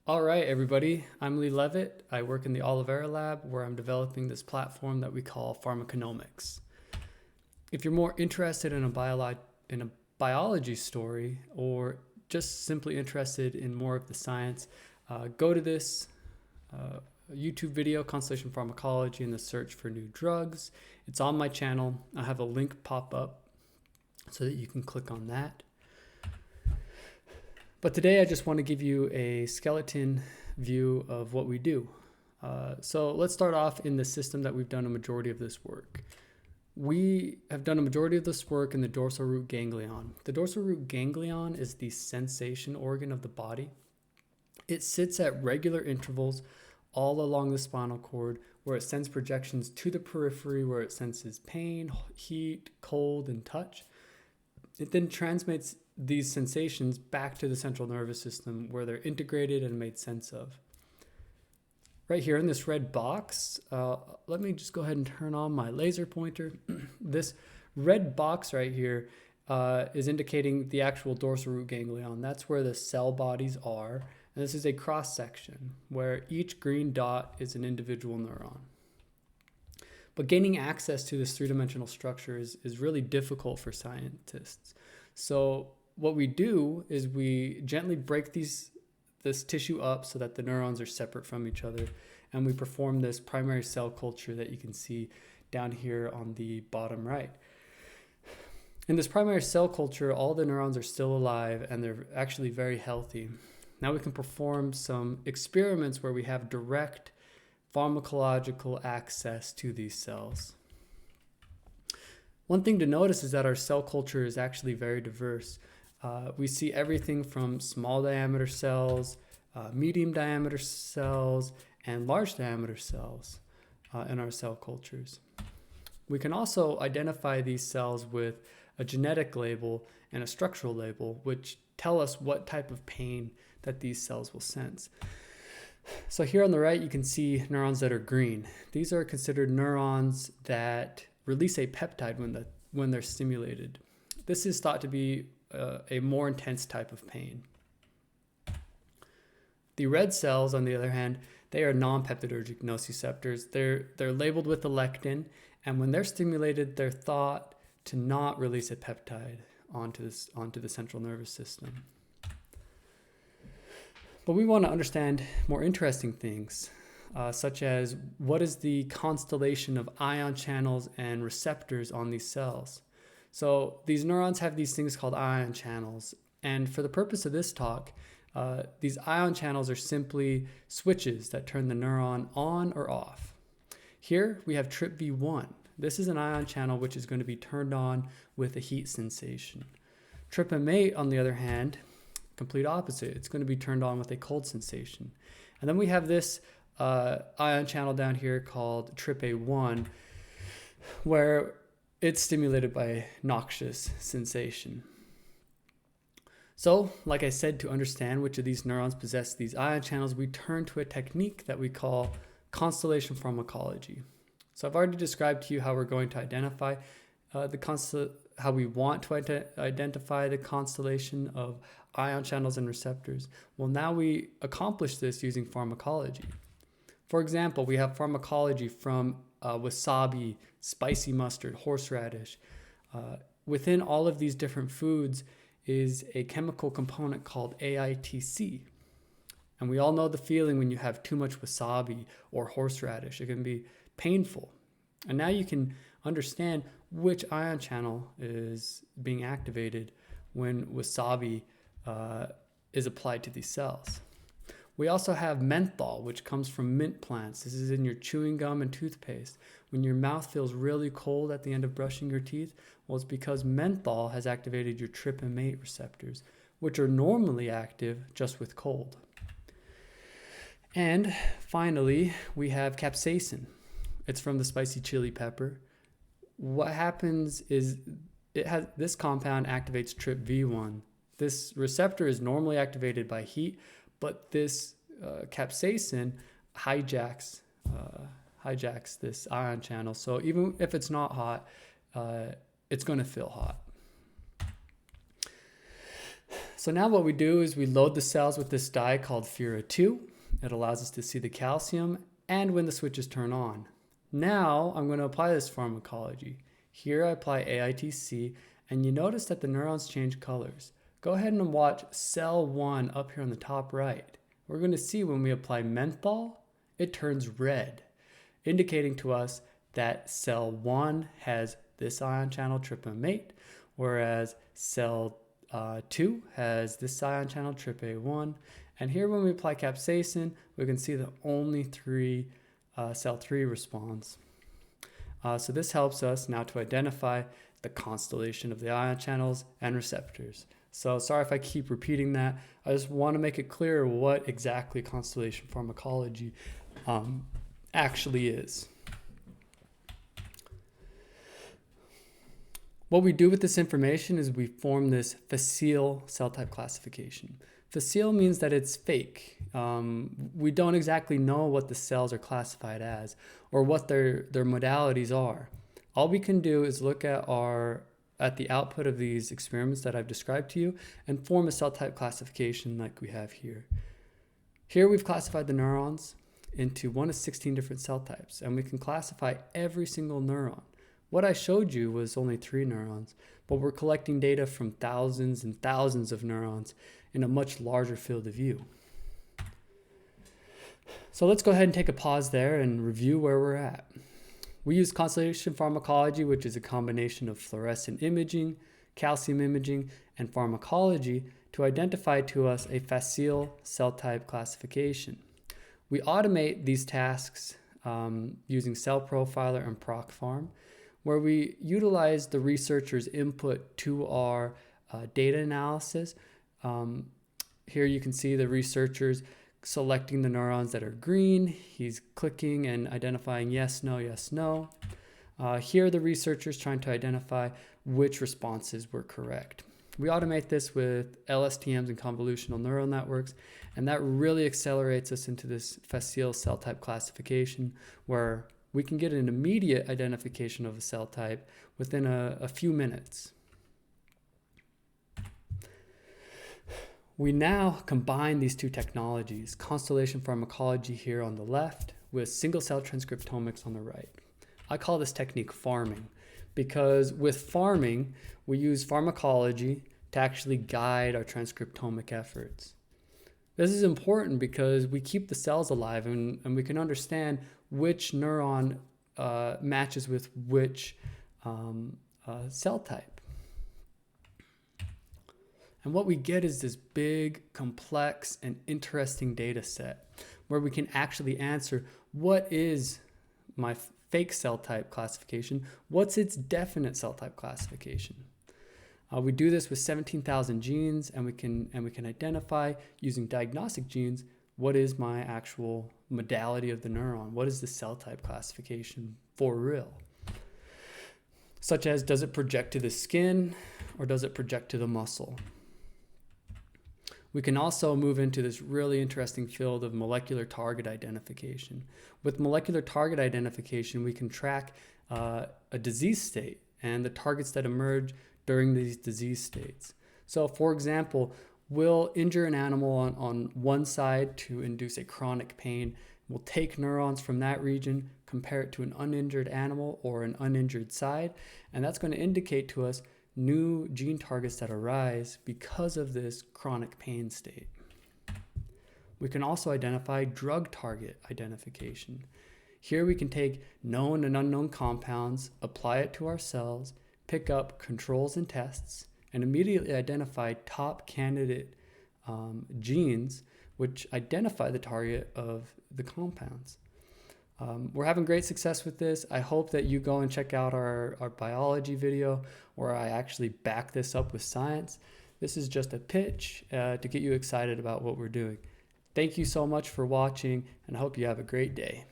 All right, everybody. I'm Lee Levitt. I work in the Oliveira lab where I'm developing this platform that we call Pharmaconomics. If you're more interested in a biology story or just simply interested in more of the science, go to this YouTube video, Constellation Pharmacology, in the search for new drugs. It's on my channel. I have a link pop up so that you can click on that. But today I just want to give you a skeleton view of what we do. So let's start off in the system that we've done a majority of this work. We have done a majority of this work in the dorsal root ganglion. The dorsal root ganglion is the sensation organ of the body. It sits at regular intervals all along the spinal cord where it sends projections to the periphery where it senses pain, heat, cold, and touch. It then transmits these sensations back to the central nervous system where they're integrated and made sense of. Right here in this red box, let me just go ahead and turn on my laser pointer. This red box right here is indicating the actual dorsal root ganglion. That's where the cell bodies are. And this is a cross section where each green dot is an individual neuron. But gaining access to this three-dimensional structure is really difficult for scientists. So what we do is we gently break this tissue up so that the neurons are separate from each other. And we perform this primary cell culture that you can see down here on the bottom right. In this primary cell culture, all the neurons are still alive and they're actually very healthy. Now we can perform some experiments where we have direct pharmacological access to these cells. One thing to notice is that our cell culture is actually very diverse. We see everything from small diameter cells, medium diameter cells, and large diameter cells in our cell cultures. We can also identify these cells with a genetic label and a structural label, which tell us what type of pain that these cells will sense. So here on the right, you can see neurons that are green. These are considered neurons that release a peptide when they're stimulated. This is thought to be a more intense type of pain. The red cells, on the other hand, they are non-peptidergic nociceptors. They're labeled with a lectin, and when they're stimulated, they're thought to not release a peptide onto the central nervous system. But we want to understand more interesting things, such as what is the constellation of ion channels and receptors on these cells. So these neurons have these things called ion channels. And for the purpose of this talk, these ion channels are simply switches that turn the neuron on or off. Here we have TRPV1. This is an ion channel which is going to be turned on with a heat sensation. TRPM8, on the other hand, complete opposite. It's going to be turned on with a cold sensation. And then we have this ion channel down here called TRPA1, where it's stimulated by a noxious sensation. So, like I said, to understand which of these neurons possess these ion channels, we turn to a technique that we call constellation pharmacology. So I've already described to you how we're going to identify how we want to identify the constellation of ion channels and receptors. Well, now we accomplish this using pharmacology. For example, we have pharmacology from wasabi, spicy mustard, horseradish. Within all of these different foods is a chemical component called AITC. And we all know the feeling when you have too much wasabi or horseradish. It can be painful. And now you can understand which ion channel is being activated when wasabi is applied to these cells. We also have menthol, which comes from mint plants. This is in your chewing gum and toothpaste. When your mouth feels really cold at the end of brushing your teeth, well, it's because menthol has activated your TRPM8 receptors, which are normally active just with cold. And finally, we have capsaicin. It's from the spicy chili pepper. What happens is this compound activates TRPV1. This receptor is normally activated by heat, but this capsaicin hijacks this ion channel. So even if it's not hot, it's going to feel hot. So now what we do is we load the cells with this dye called Fura2. It allows us to see the calcium and when the switches turn on. Now I'm going to apply this pharmacology. Here I apply AITC, and you notice that the neurons change colors. Go ahead and watch cell 1 up here on the top right. We're going to see when we apply menthol, it turns red, indicating to us that cell 1 has this ion channel tryptophan, whereas cell 2 has this ion channel tryptophan. And here when we apply capsaicin, we can see that only cell 3 responds. So this helps us now to identify the constellation of the ion channels and receptors. So sorry if I keep repeating that. I just want to make it clear what exactly constellation pharmacology actually is. What we do with this information is we form this facile cell type classification. Facile means that it's fake. We don't exactly know what the cells are classified as or what their modalities are. All we can do is look at the output of these experiments that I've described to you and form a cell type classification like we have here. Here we've classified the neurons into 1 of 16 different cell types, and we can classify every single neuron. What I showed you was only 3 neurons, but we're collecting data from thousands and thousands of neurons in a much larger field of view. So let's go ahead and take a pause there and review where we're at. We use constellation pharmacology, which is a combination of fluorescent imaging, calcium imaging, and pharmacology to identify to us a facile cell type classification. We automate these tasks using Cell Profiler and ProcPharm, where we utilize the researcher's input to our data analysis. Here you can see the researchers selecting the neurons that are green. He's clicking and identifying yes, no, yes, no. Here the researcher's trying to identify which responses were correct. We automate this with LSTMs and convolutional neural networks, and that really accelerates us into this facile cell type classification where we can get an immediate identification of a cell type within a few minutes. We now combine these two technologies, constellation pharmacology here on the left with single-cell transcriptomics on the right. I call this technique farming because with farming, we use pharmacology to actually guide our transcriptomic efforts. This is important because we keep the cells alive and we can understand which neuron matches with which cell type. And what we get is this big, complex, and interesting data set where we can actually answer what is my fake cell type classification, what's its definite cell type classification. We do this with 17,000 genes, and we can identify using diagnostic genes what is my actual modality of the neuron, what is the cell type classification for real, such as does it project to the skin or does it project to the muscle. We can also move into this really interesting field of molecular target identification. With molecular target identification, we can track a disease state and the targets that emerge during these disease states. So for example, we'll injure an animal on one side to induce a chronic pain. We'll take neurons from that region, compare it to an uninjured animal or an uninjured side, and that's going to indicate to us new gene targets that arise because of this chronic pain state. We can also identify drug target identification. Here we can take known and unknown compounds, apply it to our cells, pick up controls and tests, and immediately identify top candidate genes which identify the target of the compounds. We're having great success with this. I hope that you go and check out our biology video where I actually back this up with science. This is just a pitch to get you excited about what we're doing. Thank you so much for watching, and I hope you have a great day.